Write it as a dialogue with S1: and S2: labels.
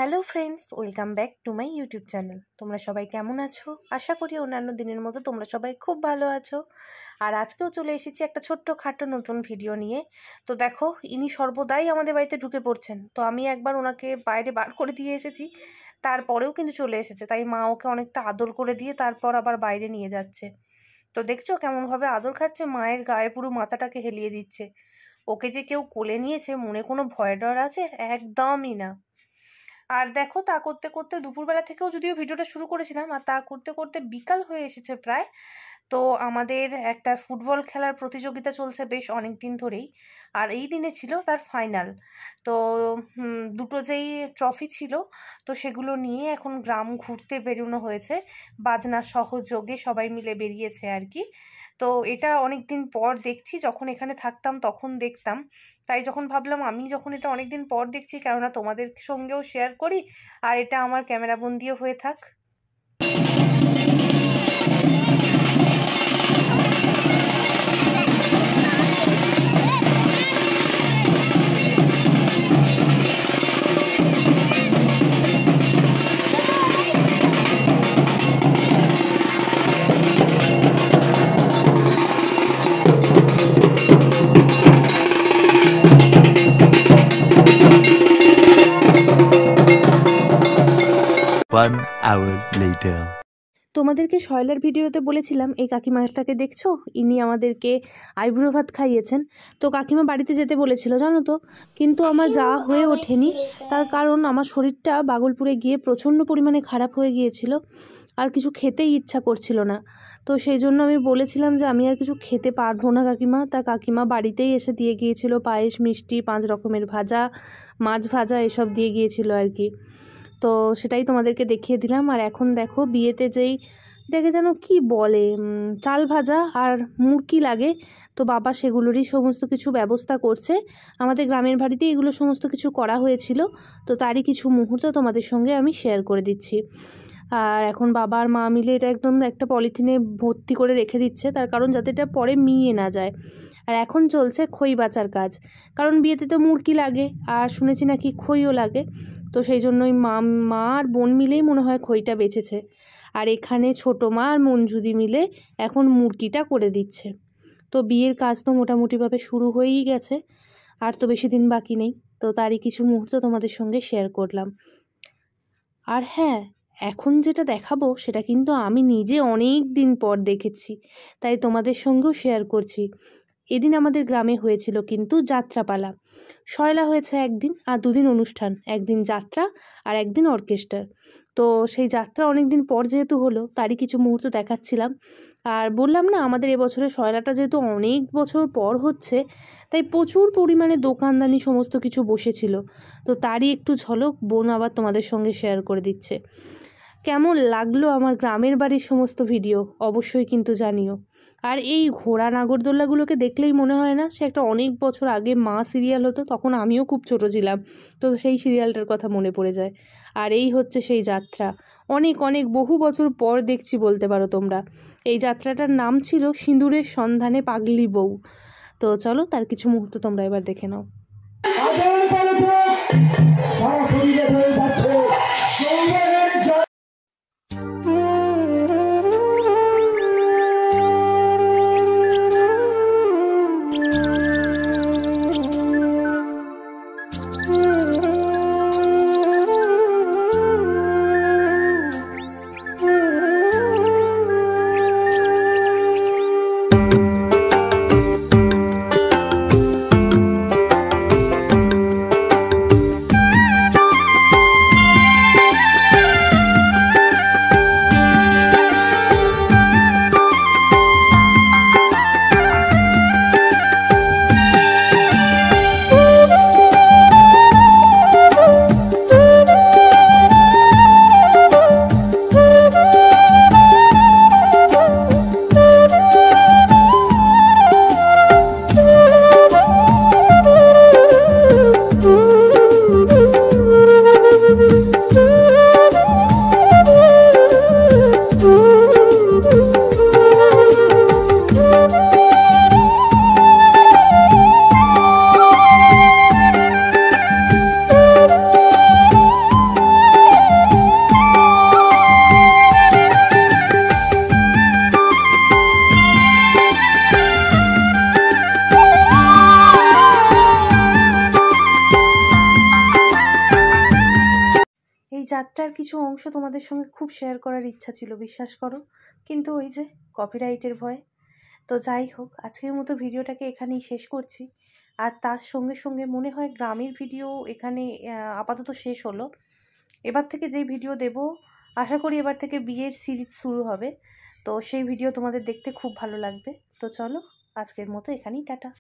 S1: Hello friends, welcome back to my YouTube channel. তোমরা সবাই কেমন আছো? আশা করি অন্যান্য দিনের মতো তোমরা সবাই খুব ভালো আছো। আর আজকেও চলে এসেছি একটা ছোট্ট খাটো নতুন ভিডিও নিয়ে। তো দেখো, ইনি সর্বদাই আমাদের বাড়িতে ঢুকে পড়ছেন। তো আমি একবার ওনাকে বাইরে বার করে দিয়ে এসেছি, তারপরেও কিন্তু চলে এসেছে। তাই মা ওকে অনেকটা আদর করে দিয়ে তারপর আবার বাইরে নিয়ে যাচ্ছে। তো দেখছো কেমনভাবে আদর খাচ্ছে, মায়ের গায়ে পুরো মাথাটাকে হেলিয়ে দিচ্ছে। ওকে যে কেউ কোলে নিয়েছে মনে কোনো ভয় ডর আছে? একদমই না। আর দেখো, তা করতে করতে দুপুরবেলা থেকেও যদিও ভিডিওটা শুরু করেছিলাম, আর তা করতে করতে বিকাল হয়ে এসেছে প্রায়। তো আমাদের একটা ফুটবল খেলার প্রতিযোগিতা চলছে বেশ অনেক দিন ধরেই, আর এই দিনে ছিল তার ফাইনাল। তো দুটো যেই ট্রফি ছিল, তো সেগুলো নিয়ে এখন গ্রাম ঘুরতে বেরোনো হয়েছে। বাজনা সহযোগে সবাই মিলে বেরিয়েছে আর কি। তো এটা অনেক দিন পর দেখছি, যখন এখানে থাকতাম তখন দেখতাম। তাই যখন ভাবলাম আমি যখন এটা অনেক দিন পর দেখছি, কেননা তোমাদের সঙ্গেও শেয়ার করি, আর এটা আমার ক্যামেরাবন্দিও হয়ে থাক।
S2: One hour later.
S1: তোমাদেরকে শয়লার ভিডিওতে বলেছিলাম এই কাকিমাটাকে দেখছো, ইনি আমাদেরকে আইবুড়ো ভাত খাইয়েছেন। তো কাকিমা বাড়িতে যেতে বলেছিল জানো তো, কিন্তু আমার যাওয়া হয়ে ওঠেনি। তার কারণ আমার শরীরটা বাগলপুরে গিয়ে প্রচণ্ড পরিমাণে খারাপ হয়ে গিয়েছিল, আর কিছু খেতেই ইচ্ছা করছিল না। তো সেই জন্য আমি বলেছিলাম যে আমি আর কিছু খেতে পারবো না কাকিমা। তা কাকিমা বাড়িতেই এসে দিয়ে গিয়েছিল পায়েস, মিষ্টি, 5 রকমের ভাজা, মাছ ভাজা এসব দিয়ে গিয়েছিল আর কি। তো সেটাই তোমাদেরকে দেখিয়ে দিলাম। আর এখন দেখো, বিয়েতে যেই দেখে যেন কি বলে, চাল ভাজা আর মুরকি লাগে, তো বাবা সেগুলোরই সমস্ত কিছু ব্যবস্থা করছে। আমাদের গ্রামের বাড়িতে এগুলো সমস্ত কিছু করা হয়েছিল, তো তারই কিছু মুহূর্ত তোমাদের সঙ্গে আমি শেয়ার করে দিচ্ছি। আর এখন বাবা আর মা মিলে এটা একদম একটা পলিথিনে ভর্তি করে রেখে দিচ্ছে, তার কারণ যাতে এটা পরে মিয়ে না যায়। আর এখন চলছে খই বাচার কাজ, কারণ বিয়েতে তো মুরকি লাগে, আর শুনেছি নাকি খইও লাগে। তো সেই জন্যই মা আর বোন মিলেই মনে হয় খইটা বেচেছে। আর এখানে ছোটো মা আর মঞ্জুদি মিলে এখন মুরগিটা করে দিচ্ছে। তো বিয়ের কাজ তো মোটামুটিভাবে শুরু হয়েই গেছে, আর তো বেশি দিন বাকি নেই। তো তারই কিছু মুহূর্ত তোমাদের সঙ্গে শেয়ার করলাম। আর হ্যাঁ, এখন যেটা দেখাবো সেটা কিন্তু আমি নিজে অনেক দিন পর দেখেছি, তাই তোমাদের সঙ্গেও শেয়ার করছি। এদিন আমাদের গ্রামে হয়েছিল কিন্তু যাত্রাপালা। শয়লা হয়েছে একদিন, আর দুদিন অনুষ্ঠান, একদিন যাত্রা আর একদিন অর্কেস্ট্রার। তো সেই যাত্রা অনেক দিন পর যেহেতু হলো, তারই কিছু মুহূর্ত দেখাচ্ছিলাম। আর বললাম না, আমাদের এবছরের শয়লাটা যেহেতু অনেক বছর পর হচ্ছে, তাই প্রচুর পরিমাণে দোকানদানি সমস্ত কিছু বসেছিল। তো তারই একটু ঝলক বোন আবার তোমাদের সঙ্গে শেয়ার করে দিচ্ছে। কেমন লাগলো আমার গ্রামের বাড়ির সমস্ত ভিডিও অবশ্যই কিন্তু জানিও। আর এই ঘোড়া নাগরদোল্লাগুলোকে দেখলেই মনে হয় না সে একটা অনেক বছর আগে মা সিরিয়াল হতো, তখন আমিও খুব ছোট ছিলাম, তো সেই সিরিয়ালটার কথা মনে পড়ে যায়। আর এই হচ্ছে সেই যাত্রা, অনেক অনেক বহু বছর পর দেখছি বলতে পারো তোমরা। এই যাত্রাটার নাম ছিল সিঁদুরের সন্ধানে পাগলি বউ। তো চলো তার কিছু মুহূর্ত তোমরা এবার দেখে নাও। একটার কিছু অংশ তোমাদের সঙ্গে খুব শেয়ার করার ইচ্ছা ছিল, বিশ্বাস করো, কিন্তু ওই যে কপিরাইটের ভয়। তো যাই হোক, আজকের মতো ভিডিওটাকে এখানেই শেষ করছি। আর তার সঙ্গে সঙ্গে মনে হয় গ্রামের ভিডিও এখানে আপাতত শেষ হলো। এবার থেকে যেই ভিডিও দেব, আশা করি এবার থেকে বিয়ের সিরিজ শুরু হবে, তো সেই ভিডিও তোমাদের দেখতে খুব ভালো লাগবে। তো চলো, আজকের মতো এখানেই টাটা।